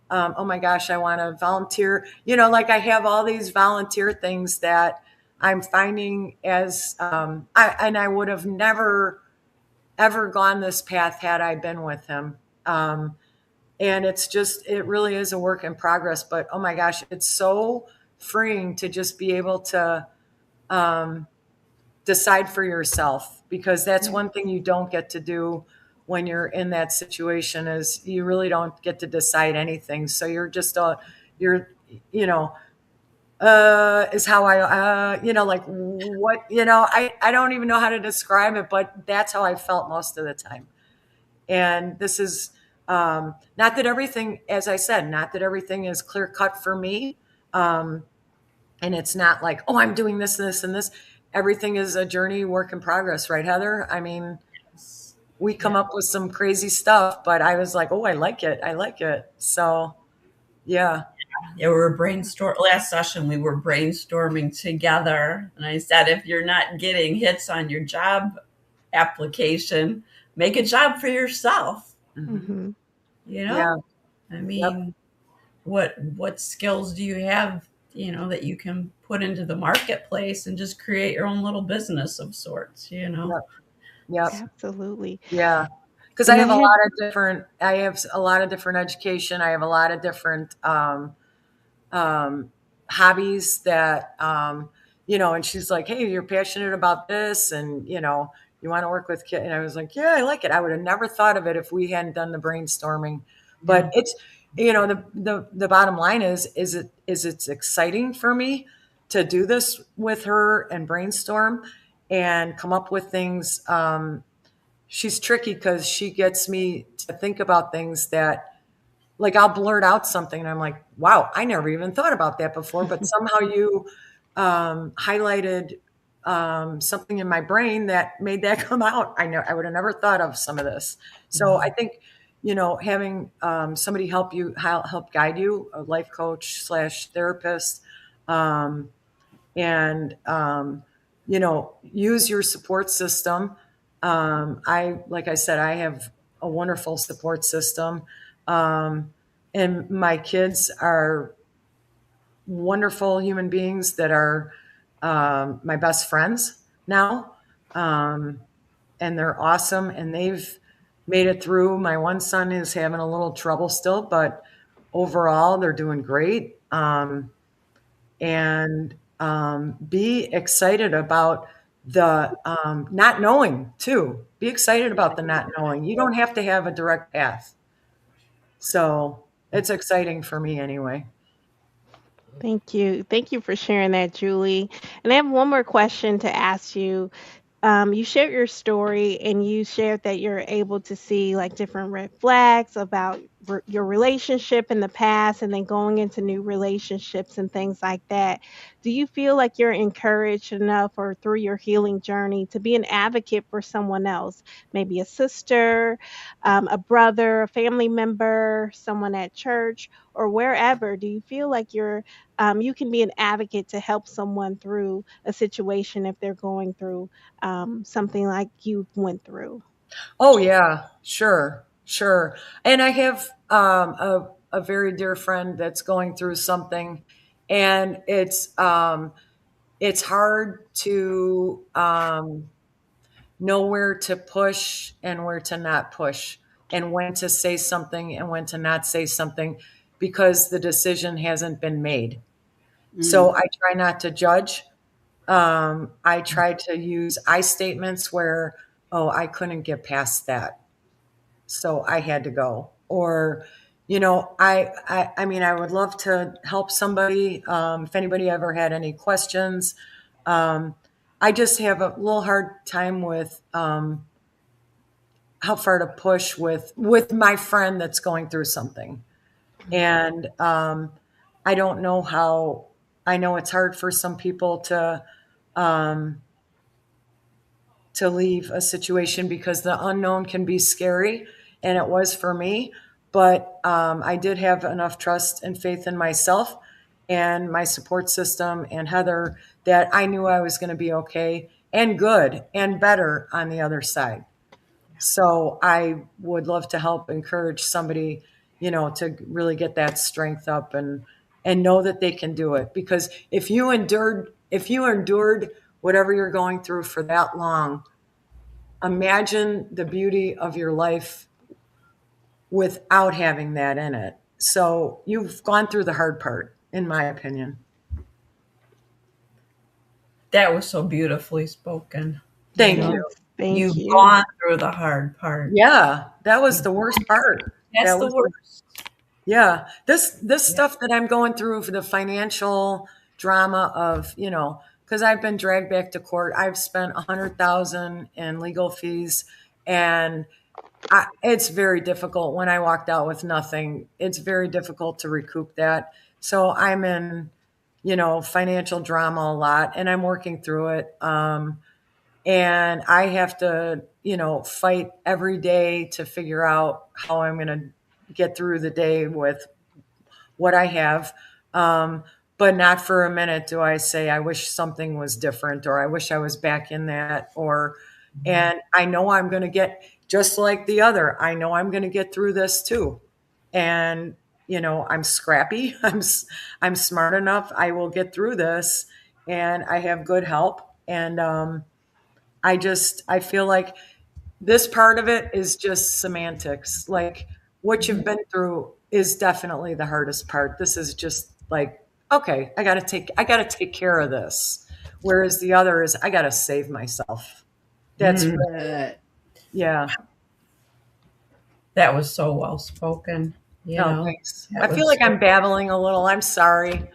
oh my gosh, I want to volunteer. Like I have all these volunteer things that I'm finding as, and I would have never, ever gone this path had I been with him. And it really is a work in progress. But oh my gosh, it's so freeing to just be able to um, decide for yourself, because that's Yeah. one thing you don't get to do when you're in that situation, is you really don't get to decide anything. So you're just you're you know is how I like what I don't even know how to describe it, but that's how I felt most of the time. And this is not that everything, as I said, not that everything is clear cut for me. um, and it's not like, oh, I'm doing this, this, and this. Everything is a journey, work in progress, right, Heather? I mean, we come Yeah. up with some crazy stuff, but I was like, oh, I like it. I like it. So, yeah. Yeah, we were brainstorm last session. We were brainstorming together, and I said, if you're not getting hits on your job application, make a job for yourself. Hmm. Hmm. You Yeah. know, I Yep. mean, what skills do you have? That you can put into the marketplace and just create your own little business of sorts. Yep. Yep. Absolutely. Yeah. Because And I have, I have a lot of different education. I have a lot of different um, hobbies that, and she's like, hey, you're passionate about this, and, you want to work with kids. And I was like, yeah, I like it. I would have never thought of it if we hadn't done the brainstorming. Yeah. But it's, the bottom line is it's exciting for me to do this with her and brainstorm and come up with things. She's tricky because she gets me to think about things that, like, I'll blurt out something and I'm like, wow, I never even thought about that before. But somehow you highlighted something in my brain that made that come out. I would have never thought of some of this. So I think, having somebody help guide you, a life coach slash therapist, um, and use your support system. Like I said, I have a wonderful support system. um, and my kids are wonderful human beings that are my best friends now. um, and they're awesome, and they've made it through. My one son is having a little trouble still, but overall they're doing great. And be excited about not knowing too. Be excited about the not knowing. You don't have to have a direct path. So it's exciting for me anyway. Thank you. Thank you for sharing that, Julie. And I have one more question to ask you. You shared your story and you shared that you're able to see like different red flags about your relationship in the past and then going into new relationships and things like that. Do you feel like you're encouraged enough or through your healing journey to be an advocate for someone else? Maybe a sister, a brother, a family member, someone at church, or wherever. Do you feel like you can be an advocate to help someone through a situation if they're going through something like you went through? Oh yeah, sure, sure. And I have a very dear friend that's going through something, and it's hard to know where to push and where to not push, and when to say something and when to not say something, because the decision hasn't been made. Mm, So I try not to judge. I try to use I statements where, oh, I couldn't get past that, so I had to go. Or, I mean, I would love to help somebody. If anybody ever had any questions, um, I just have a little hard time with how far to push with my friend that's going through something, and I don't know how. I know it's hard for some people um, to leave a situation because the unknown can be scary, and it was for me. But I did have enough trust and faith in myself and my support system and Heather that I knew I was going to be okay and good and better on the other side. So I would love to help encourage somebody, to really get that strength up and know that they can do it. Because if you endured whatever you're going through for that long, imagine the beauty of your life without having that in it. So you've gone through the hard part, in my opinion. That was so beautifully spoken. You Thank know, Yes, you. thank you've you. gone through the hard part. Yeah, that was the worst part. That's That the was worst. Yeah, this Yeah. stuff that I'm going through for the financial drama of, because I've been dragged back to court. I've spent 100,000 in legal fees, and it's very difficult when I walked out with nothing. It's very difficult to recoup that. So I'm in, financial drama a lot, and I'm working through it. And I have to, fight every day to figure out how I'm going to get through the day with what I have. Um, but not for a minute do I say, I wish something was different, or I wish I was back in that, and I know I'm going to get, just like the other, I know I'm going to get through this too. And, I'm scrappy. I'm smart enough. I will get through this, and I have good help. And, I feel like this part of it is just semantics. Like, what you've been through is definitely the hardest part. This is just like, okay, I got to take care of this. Whereas the other is, I got to save myself. That's Mm, good. Yeah. that was so well spoken. You No, know, thanks. that I feel was like I'm babbling a little. I'm sorry.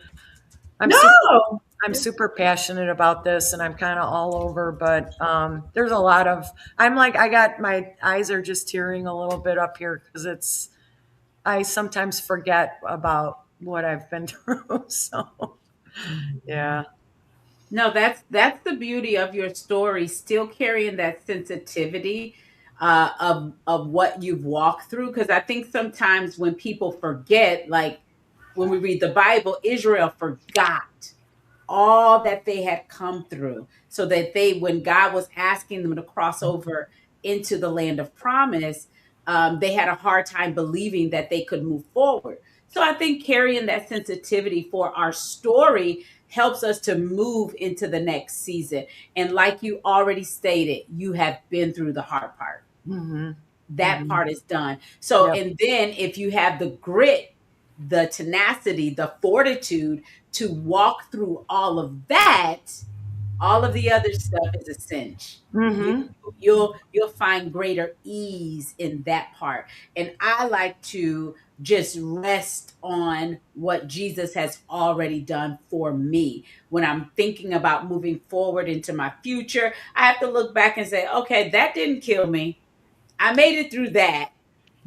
I'm super no. I'm super passionate about this, and I'm kind of all over, but there's a lot of, I'm like, my eyes are just tearing a little bit up here because I sometimes forget about what I've been through. So, yeah. No, that's the beauty of your story, still carrying that sensitivity of what you've walked through. Because I think sometimes when people forget, like when we read the Bible, Israel forgot all that they had come through, so that when God was asking them to cross over into the land of promise, they had a hard time believing that they could move forward. So I think carrying that sensitivity for our story helps us to move into the next season. And like you already stated, you have been through the hard part. Hmm. That Hmm. part is done. So, Yep. and then if you have the grit, the tenacity, the fortitude to walk through all of that, All of the other stuff is a cinch. You, Mm-hmm. you'll find greater ease in that part. And I like to just rest on what Jesus has already done for me. When I'm thinking about moving forward into my future, I have to look back and say, okay, that didn't kill me. I made it through that.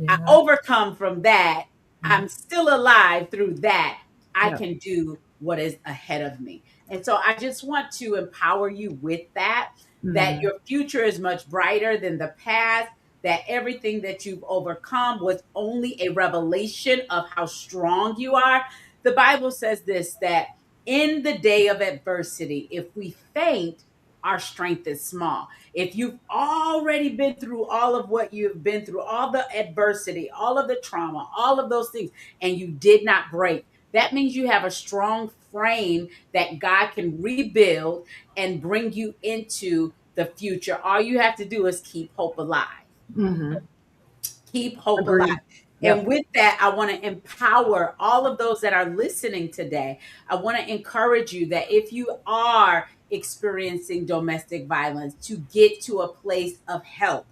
I Yeah. overcome from that. I'm still alive through that. I Yeah. can do what is ahead of me. And so I just want to empower you with that, that Mm-hmm. your future is much brighter than the past, that everything that you've overcome was only a revelation of how strong you are. The Bible says this, that in the day of adversity, if we faint, our strength is small. If you've already been through all of what you've been through, all the adversity, all of the trauma, all of those things, and you did not break, that means you have a strong frame that God can rebuild and bring you into the future. All you have to do is keep hope alive. Mm-hmm. Keep hope alive. Agreed. And Yep. with that, I want to empower all of those that are listening today. I want to encourage you that if you are experiencing domestic violence, to get to a place of help.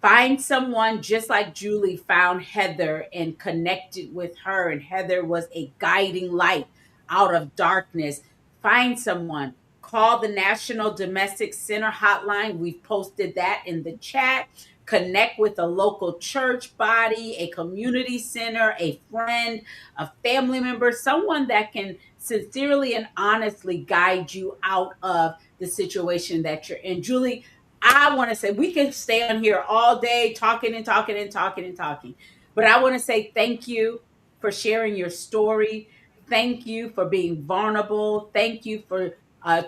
Find someone just like Julie found Heather and connected with her, and Heather was a guiding light out of darkness. Find someone. Call the National Domestic Center hotline. We've posted that in the chat. Connect with a local church body, a community center, a friend, a family member, someone that can sincerely and honestly guide you out of the situation that you're in. Julie, I want to say we can stay on here all day talking and talking and talking and talking. But I want to say thank you for sharing your story. Thank you for being vulnerable. Thank you for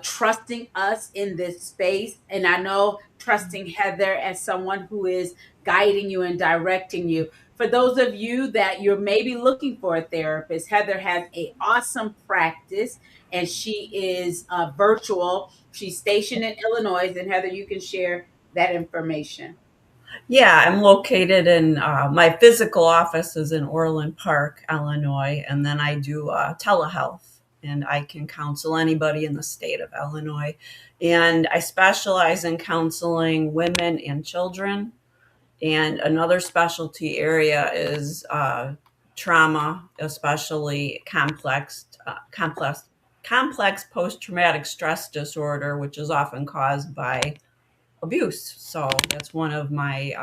trusting us in this space. And I know trusting Heather as someone who is guiding you and directing you. For those of you that you're maybe looking for a therapist, Heather has a awesome practice, and she is virtual. She's stationed in Illinois, and Heather, you can share that information. Yeah, I'm located in my physical office is in Orland Park, Illinois, and then I do telehealth, and I can counsel anybody in the state of Illinois. And I specialize in counseling women and children. And another specialty area is trauma, especially complex post traumatic stress disorder, which is often caused by abuse. So that's one of my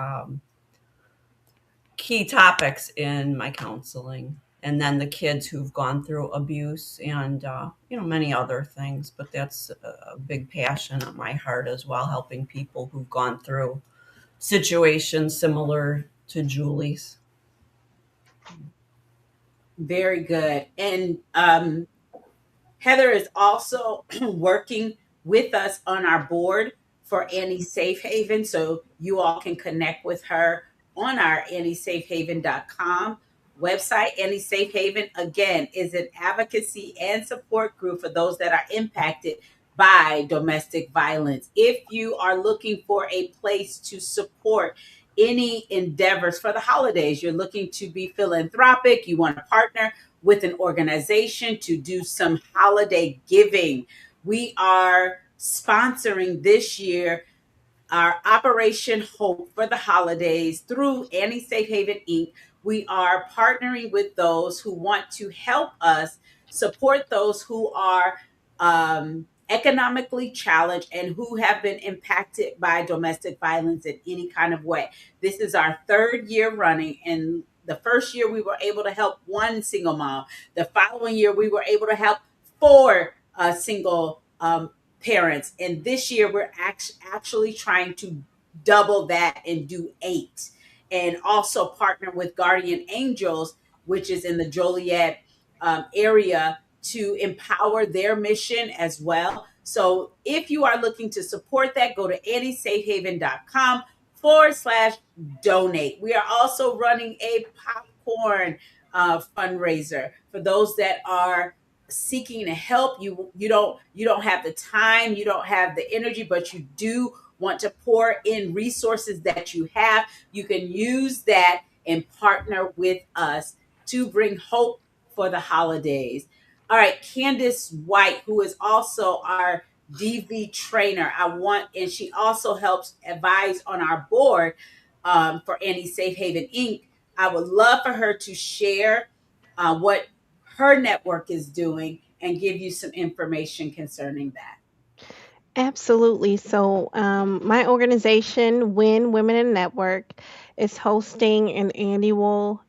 key topics in my counseling. And then the kids who've gone through abuse and many other things. But that's a big passion on my heart as well, helping people who've gone through situations similar to Julie's. Very good. And Heather is also working with us on our board for Annie Safe Haven. So you all can connect with her on our anniesafehaven.com website. Annie Safe Haven, again, is an advocacy and support group for those that are impacted by domestic violence. If you are looking for a place to support any endeavors for the holidays, you're looking to be philanthropic, you want to partner with an organization to do some holiday giving. We are sponsoring this year our Operation Hope for the holidays through Annie Safe Haven Inc. We are partnering with those who want to help us support those who are economically challenged and who have been impacted by domestic violence in any kind of way. This is our third year running, and the first year we were able to help one single mom. The following year we were able to help four single parents. And this year we're actually trying to double that and do eight. And also partner with Guardian Angels, which is in the Joliet area, to empower their mission as well. So if you are looking to support that, go to anniesafehaven.com/donate. We are also running a popcorn fundraiser for those that are seeking to help. You don't have the time, you don't have the energy, but you do want to pour in resources that you have. You can use that and partner with us to bring hope for the holidays. All right, Candace White, who is also our DV trainer. And she also helps advise on our board for Annie Safe Haven Inc. I would love for her to share what her network is doing and give you some information concerning that. Absolutely. So, my organization, W.I.N Women in Network, is hosting an annual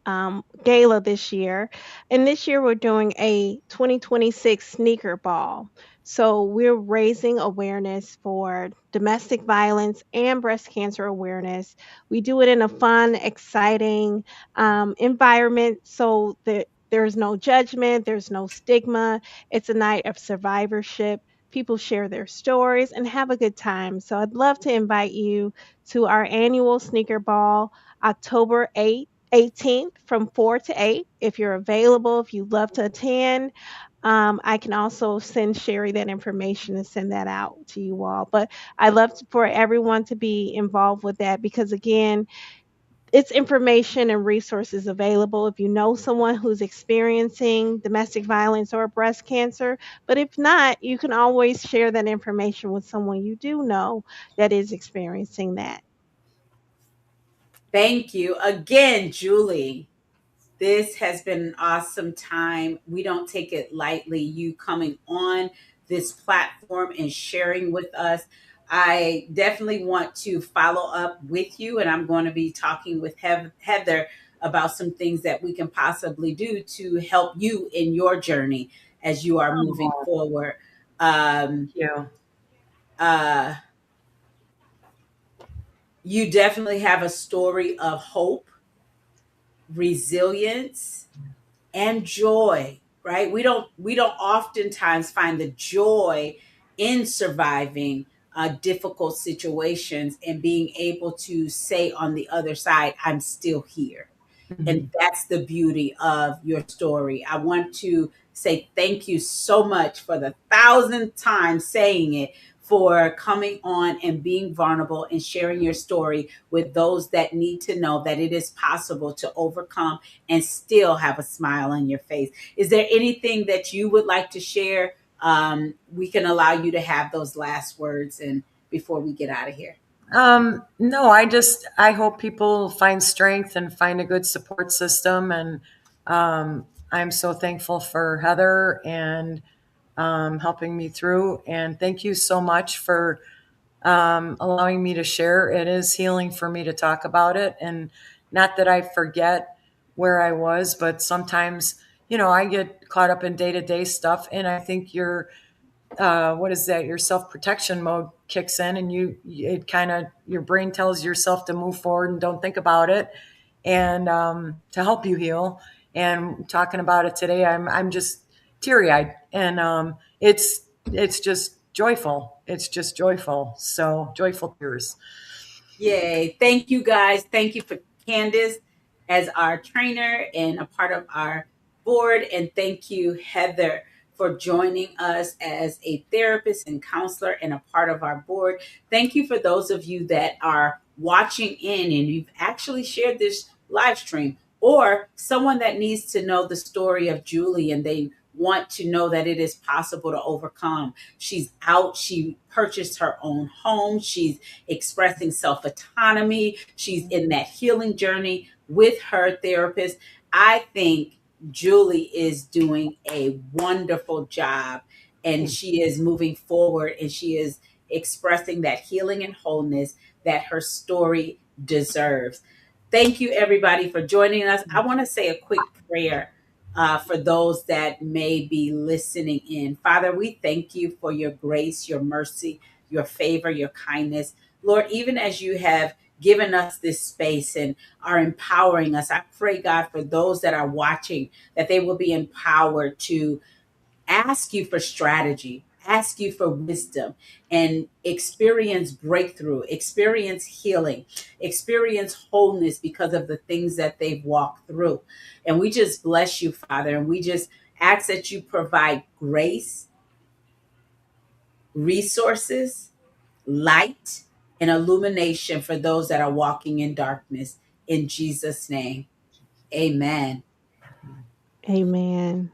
gala this year. And this year, we're doing a 2026 sneaker ball. So, we're raising awareness for domestic violence and breast cancer awareness. We do it in a fun, exciting environment so that there's no judgment, there's no stigma. It's a night of survivorship. People share their stories and have a good time. So I'd love to invite you to our annual sneaker ball, October 18th from 4 to 8. If you're available, if you'd love to attend, I can also send Sherry that information and send that out to you all. But I love for everyone to be involved with that because, again, it's information and resources available if you know someone who's experiencing domestic violence or breast cancer. But if not, you can always share that information with someone you do know that is experiencing that. Thank you again, Julie. This has been an awesome time. We don't take it lightly, you coming on this platform and sharing with us. I definitely want to follow up with you, and I'm going to be talking with Heather about some things that we can possibly do to help you in your journey as you are moving Oh, forward. Um, thank you. uh, you definitely have a story of hope, resilience, and joy, right? We don't oftentimes find the joy in surviving difficult situations and being able to say on the other side, I'm still here. Mhm. And that's the beauty of your story. I want to say thank you so much for the thousandth time saying it, for coming on and being vulnerable and sharing your story with those that need to know that it is possible to overcome and still have a smile on your face. Is there anything that you would like to share? We can allow you to have those last words and before we get out of here. No, I hope people find strength and find a good support system. And I'm so thankful for Heather and helping me through. And thank you so much for allowing me to share. It is healing for me to talk about it. And not that I forget where I was, but sometimes, I get caught up in day to day stuff. And I think what is that? Your self protection mode kicks in, and it kind of, your brain tells yourself to move forward and don't think about it, and to help you heal. And talking about it today, I'm just teary eyed, and it's just joyful. It's just joyful. So joyful tears. Yay. Thank you guys. Thank you for Candace as our trainer and a part of our board. And thank you, Heather, for joining us as a therapist and counselor and a part of our board. Thank you for those of you that are watching in and you've actually shared this live stream, or someone that needs to know the story of Julie and they want to know that it is possible to overcome. She's out, she purchased her own home, she's expressing self autonomy. She's in that healing journey with her therapist. I think Julie is doing a wonderful job and she is moving forward and she is expressing that healing and wholeness that her story deserves. Thank you, everybody, for joining us. I want to say a quick prayer for those that may be listening in. Father, we thank you for your grace, your mercy, your favor, your kindness. Lord, even as you have given us this space and are empowering us, I pray, God, for those that are watching, that they will be empowered to ask you for strategy, ask you for wisdom, and experience breakthrough, experience healing, experience wholeness because of the things that they've walked through. And we just bless you, Father, and we just ask that you provide grace, resources, light, and illumination for those that are walking in darkness. In Jesus' name, amen. Amen.